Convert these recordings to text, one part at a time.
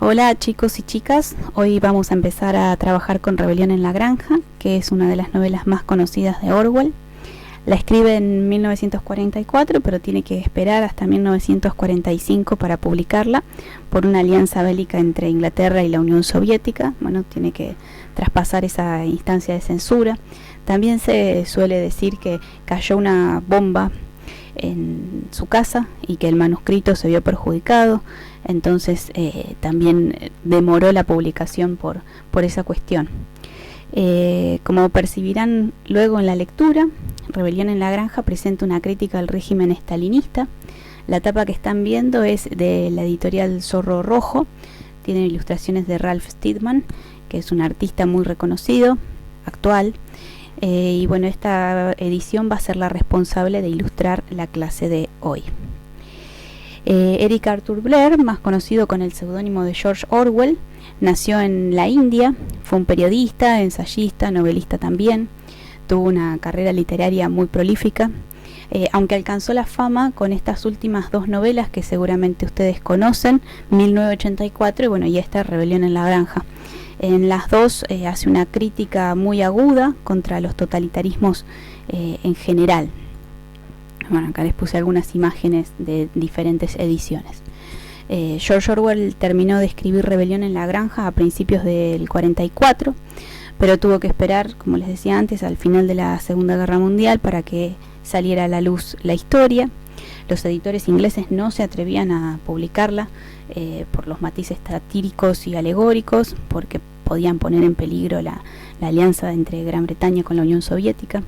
Hola chicos y chicas, hoy vamos a empezar a trabajar con Rebelión en la Granja, que es una de las novelas más conocidas de Orwell. La escribe en 1944, pero tiene que esperar hasta 1945 para publicarla por una alianza bélica entre Inglaterra y la Unión Soviética. Bueno, tiene que traspasar esa instancia de censura. También se suele decir que cayó una bomba en su casa y que el manuscrito se vio perjudicado, entonces también demoró la publicación por esa cuestión. Como percibirán luego en la lectura, Rebelión en la Granja presenta una crítica al régimen estalinista. La tapa que están viendo es de la editorial Zorro Rojo, tiene ilustraciones de Ralph Steadman, que es un artista muy reconocido, actual. Y bueno, esta edición va a ser la responsable de ilustrar la clase de hoy. Eric Arthur Blair, más conocido con el seudónimo de George Orwell, nació en la India, fue un periodista, ensayista, novelista también, tuvo una carrera literaria muy prolífica, aunque alcanzó la fama con estas últimas dos novelas que seguramente ustedes conocen, 1984 y bueno, y esta Rebelión en la Granja. En las dos hace una crítica muy aguda contra los totalitarismos en general. Bueno, acá les puse algunas imágenes de diferentes ediciones. George Orwell terminó de escribir Rebelión en la Granja a principios del 44, pero tuvo que esperar, como les decía antes, al final de la Segunda Guerra Mundial para que saliera a la luz la historia. Los editores ingleses no se atrevían a publicarla por los matices satíricos y alegóricos, porque podían poner en peligro la alianza entre Gran Bretaña con la Unión Soviética.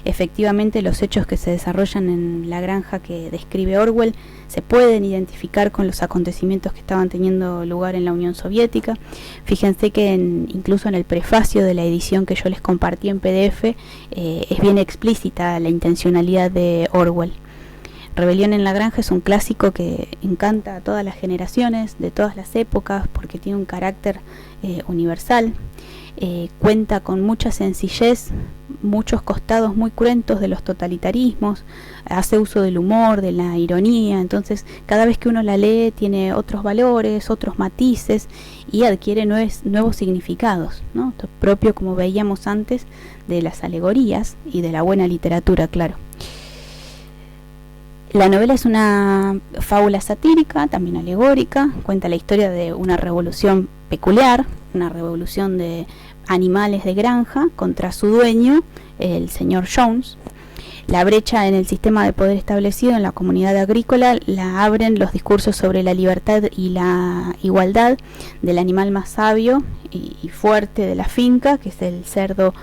Efectivamente, los hechos que se desarrollan en la granja que describe Orwell se pueden identificar con los acontecimientos que estaban teniendo lugar en la Unión Soviética. Fíjense que incluso en el prefacio de la edición que yo les compartí en PDF es bien explícita la intencionalidad de Orwell. Rebelión en la Granja es un clásico que encanta a todas las generaciones, de todas las épocas, porque tiene un carácter universal. Cuenta con mucha sencillez, muchos costados muy cruentos de los totalitarismos, hace uso del humor, de la ironía, entonces cada vez que uno la lee tiene otros valores, otros matices y adquiere nuevos significados, ¿no? Esto propio, como veíamos antes, de las alegorías y de la buena literatura, claro. La novela es una fábula satírica, también alegórica, cuenta la historia de una revolución peculiar, una revolución de animales de granja contra su dueño, el señor Jones. La brecha en el sistema de poder establecido en la comunidad agrícola la abren los discursos sobre la libertad y la igualdad del animal más sabio y fuerte de la finca, que es el cerdo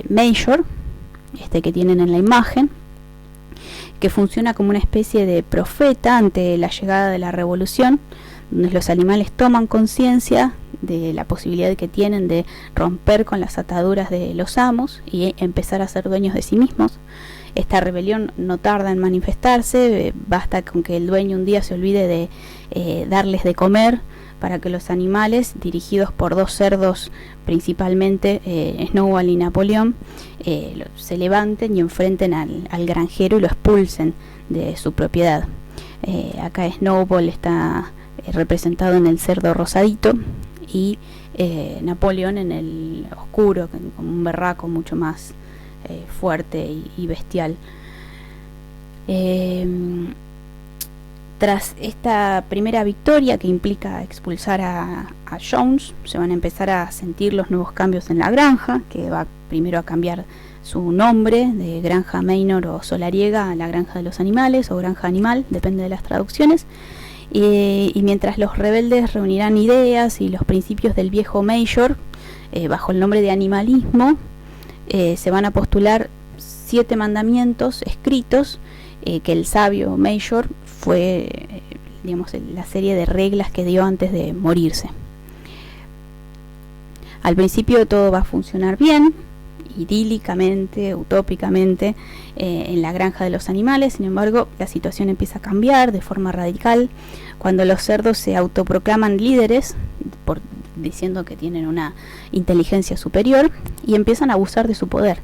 Major, que tienen en la imagen, que funciona como una especie de profeta ante la llegada de la revolución, donde los animales toman conciencia de la posibilidad que tienen de romper con las ataduras de los amos y empezar a ser dueños de sí mismos. Esta rebelión no tarda en manifestarse, basta con que el dueño un día se olvide de darles de comer para que los animales, dirigidos por dos cerdos principalmente, Snowball y Napoleón, se levanten y enfrenten al granjero y lo expulsen de su propiedad. Acá Snowball está representado en el cerdo rosadito y Napoleón en el oscuro, como un berraco mucho más fuerte y bestial. Tras esta primera victoria, que implica expulsar a Jones, se van a empezar a sentir los nuevos cambios en la granja, que va primero a cambiar su nombre de Granja Manor o Solariega a la Granja de los Animales o Granja Animal, depende de las traducciones. Y mientras los rebeldes reunirán ideas y los principios del viejo Major, bajo el nombre de animalismo, se van a postular 7 mandamientos escritos que el sabio Major fue, la serie de reglas que dio antes de morirse. Al principio todo va a funcionar bien, idílicamente, utópicamente, en la granja de los animales. Sin embargo, la situación empieza a cambiar de forma radical cuando los cerdos se autoproclaman líderes, diciendo que tienen una inteligencia superior, y empiezan a abusar de su poder.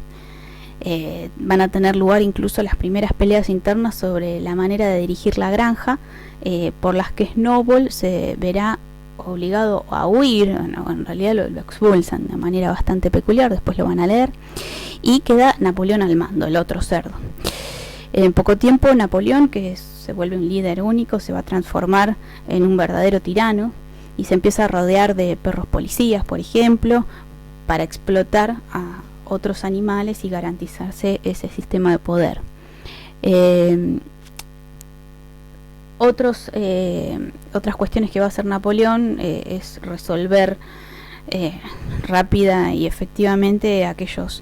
Van a tener lugar incluso las primeras peleas internas sobre la manera de dirigir la granja, por las que Snowball se verá obligado a huir, no, en realidad lo expulsan de manera bastante peculiar, después lo van a leer, y queda Napoleón al mando, el otro cerdo. En poco tiempo Napoleón, que se vuelve un líder único, se va a transformar en un verdadero tirano y se empieza a rodear de perros policías, por ejemplo, para explotar a otros animales y garantizarse ese sistema de poder. Otras cuestiones que va a hacer Napoleón es resolver rápida y efectivamente aquellos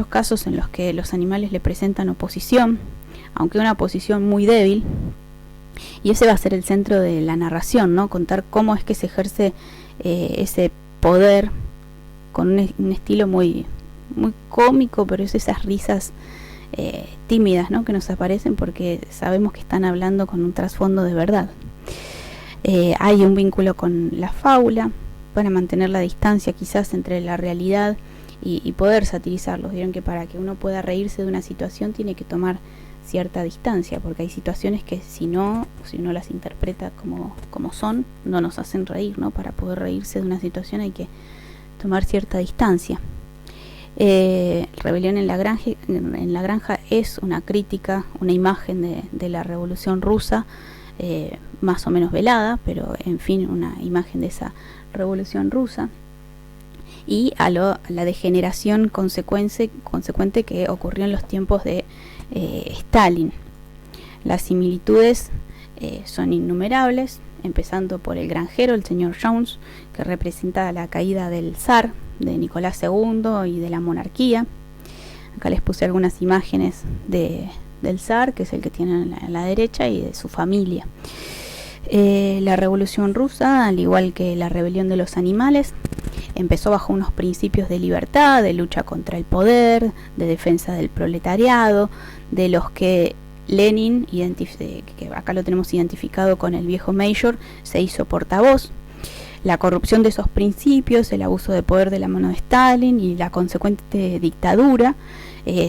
casos en los que los animales le presentan oposición, aunque una oposición muy débil, y ese va a ser el centro de la narración, ¿no? Contar cómo es que se ejerce ese poder con un estilo muy, muy cómico, pero es esas risas tímidas, ¿no? Que nos aparecen porque sabemos que están hablando con un trasfondo de verdad. Hay un vínculo con la fábula para mantener la distancia quizás entre la realidad y poder satirizarlos. Vieron que para que uno pueda reírse de una situación tiene que tomar cierta distancia, porque hay situaciones que si uno las interpreta como son, no nos hacen reír, ¿no? Para poder reírse de una situación hay que tomar cierta distancia. Rebelión en la granja es una crítica, una imagen de la Revolución Rusa, más o menos velada, pero en fin, una imagen de esa Revolución Rusa, y a la degeneración consecuente que ocurrió en los tiempos de Stalin. Las similitudes son innumerables, empezando por el granjero, el señor Jones, que representa la caída del zar, de Nicolás II y de la monarquía. Acá les puse algunas imágenes del zar, que es el que tienen a la derecha, y de su familia. La Revolución Rusa, al igual que la rebelión de los animales, empezó bajo unos principios de libertad, de lucha contra el poder, de defensa del proletariado, de los que Lenin, que acá lo tenemos identificado con el viejo Major, se hizo portavoz. La corrupción de esos principios, el abuso de poder de la mano de Stalin y la consecuente dictadura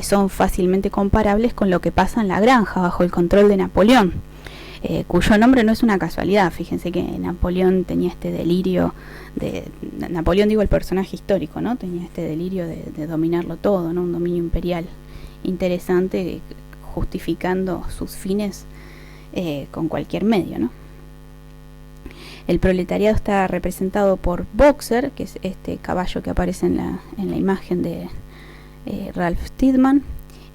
son fácilmente comparables con lo que pasa en la granja bajo el control de Napoleón, cuyo nombre no es una casualidad. Fíjense que Napoleón tenía este delirio Napoleón, digo, el personaje histórico, ¿no? Tenía este delirio de dominarlo todo, ¿no? Un dominio imperial interesante, justificando sus fines con cualquier medio, ¿no? El proletariado está representado por Boxer, que es este caballo que aparece en la imagen de Ralph Steadman.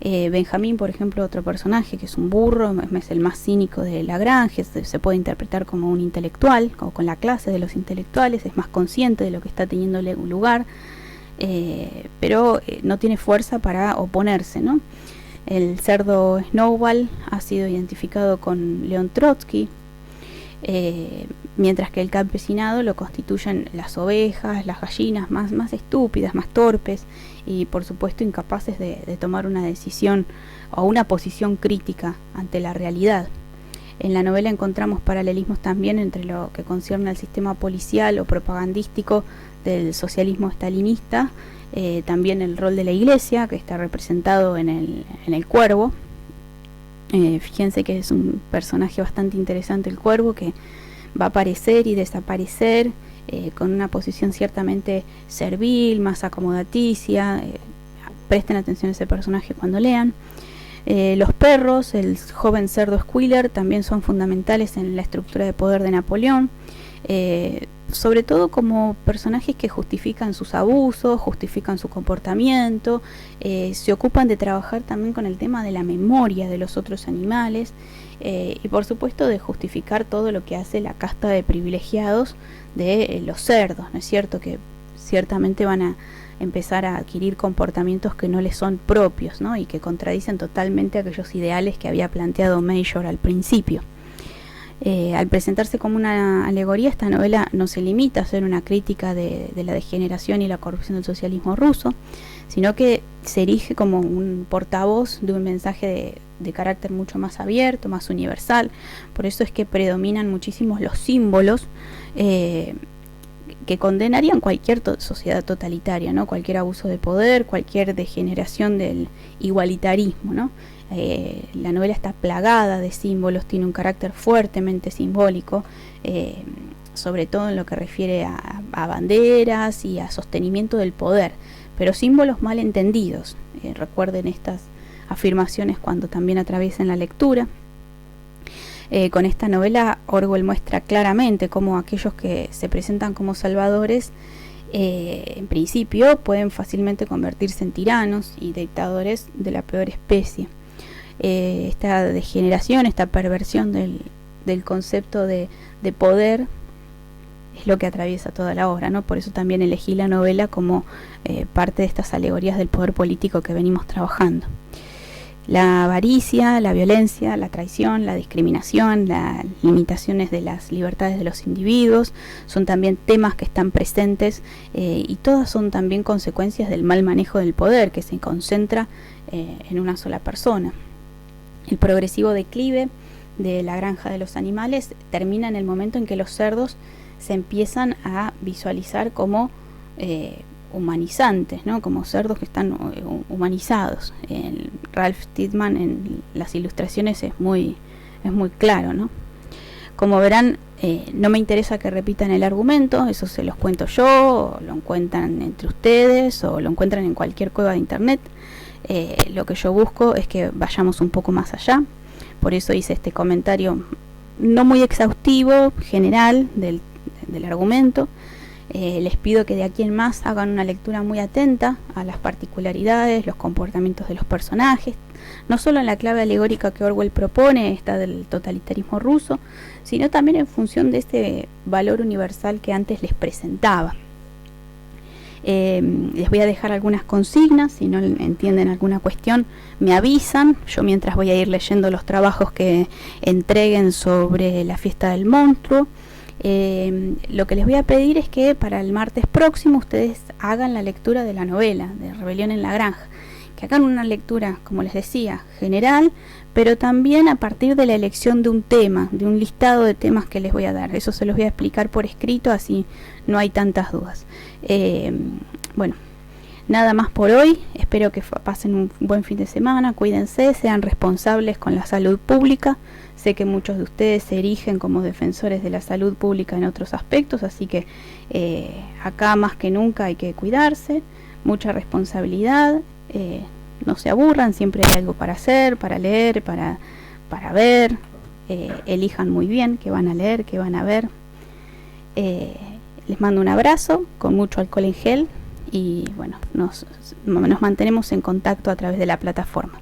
Benjamín, por ejemplo, otro personaje que es un burro, es el más cínico de Lagrange, se puede interpretar como un intelectual, o con la clase de los intelectuales, es más consciente de lo que está teniendo lugar, pero no tiene fuerza para oponerse, ¿no? El cerdo Snowball ha sido identificado con León Trotsky, mientras que el campesinado lo constituyen las ovejas, las gallinas más estúpidas, más torpes y por supuesto incapaces de tomar una decisión o una posición crítica ante la realidad. En la novela encontramos paralelismos también entre lo que concierne al sistema policial o propagandístico del socialismo stalinista, también el rol de la iglesia, que está representado en el Cuervo. Fíjense que es un personaje bastante interesante el Cuervo, que va a aparecer y desaparecer con una posición ciertamente servil, más acomodaticia. Presten atención a ese personaje cuando lean. Los perros, el joven cerdo Squealer, también son fundamentales en la estructura de poder de Napoleón, sobre todo como personajes que justifican sus abusos, justifican su comportamiento, se ocupan de trabajar también con el tema de la memoria de los otros animales, y por supuesto de justificar todo lo que hace la casta de privilegiados de los cerdos, ¿no es cierto? Que ciertamente van a empezar a adquirir comportamientos que no les son propios, ¿no? Y que contradicen totalmente aquellos ideales que había planteado Major al principio. Al presentarse como una alegoría, esta novela no se limita a ser una crítica de la degeneración y la corrupción del socialismo ruso, sino que se erige como un portavoz de un mensaje de carácter mucho más abierto, más universal. Por eso es que predominan muchísimos los símbolos que condenarían cualquier sociedad totalitaria, ¿no? Cualquier abuso de poder, cualquier degeneración del igualitarismo, ¿no? La novela está plagada de símbolos, tiene un carácter fuertemente simbólico, sobre todo en lo que refiere a banderas y a sostenimiento del poder, pero símbolos mal entendidos. Recuerden estas afirmaciones cuando también atraviesen la lectura. Con esta novela Orwell muestra claramente cómo aquellos que se presentan como salvadores en principio pueden fácilmente convertirse en tiranos y dictadores de la peor especie. Esta degeneración, esta perversión del concepto de poder es lo que atraviesa toda la obra, ¿no? Por eso también elegí la novela como parte de estas alegorías del poder político que venimos trabajando. La avaricia, la violencia, la traición, la discriminación, las limitaciones de las libertades de los individuos son también temas que están presentes y todas son también consecuencias del mal manejo del poder que se concentra en una sola persona. El progresivo declive de la granja de los animales termina en el momento en que los cerdos se empiezan a visualizar como humanizantes, ¿no? Como cerdos que están humanizados. Ralph Steadman en las ilustraciones es muy claro, ¿no? Como verán, no me interesa que repitan el argumento, eso se los cuento yo, o lo encuentran entre ustedes, o lo encuentran en cualquier cueva de internet. Lo que yo busco es que vayamos un poco más allá, por eso hice este comentario no muy exhaustivo, general del argumento. Les pido que de aquí en más hagan una lectura muy atenta a las particularidades, los comportamientos de los personajes, no solo en la clave alegórica que Orwell propone, esta del totalitarismo ruso, sino también en función de este valor universal que antes les presentaba. Les voy a dejar algunas consignas, si no entienden alguna cuestión me avisan. Yo mientras voy a ir leyendo los trabajos que entreguen sobre la fiesta del monstruo. Lo que les voy a pedir es que para el martes próximo ustedes hagan la lectura de la novela de Rebelión en la Granja, que hagan una lectura, como les decía, general, pero también a partir de la elección de un tema, de un listado de temas que les voy a dar. Eso se los voy a explicar por escrito, así no hay tantas dudas. Bueno, nada más por hoy. Espero que pasen un buen fin de semana, cuídense, sean responsables con la salud pública. Sé que muchos de ustedes se erigen como defensores de la salud pública en otros aspectos, así que acá más que nunca hay que cuidarse, mucha responsabilidad, no se aburran, siempre hay algo para hacer, para leer, para ver, elijan muy bien qué van a leer, qué van a ver. Les mando un abrazo con mucho alcohol en gel y bueno, nos mantenemos en contacto a través de la plataforma.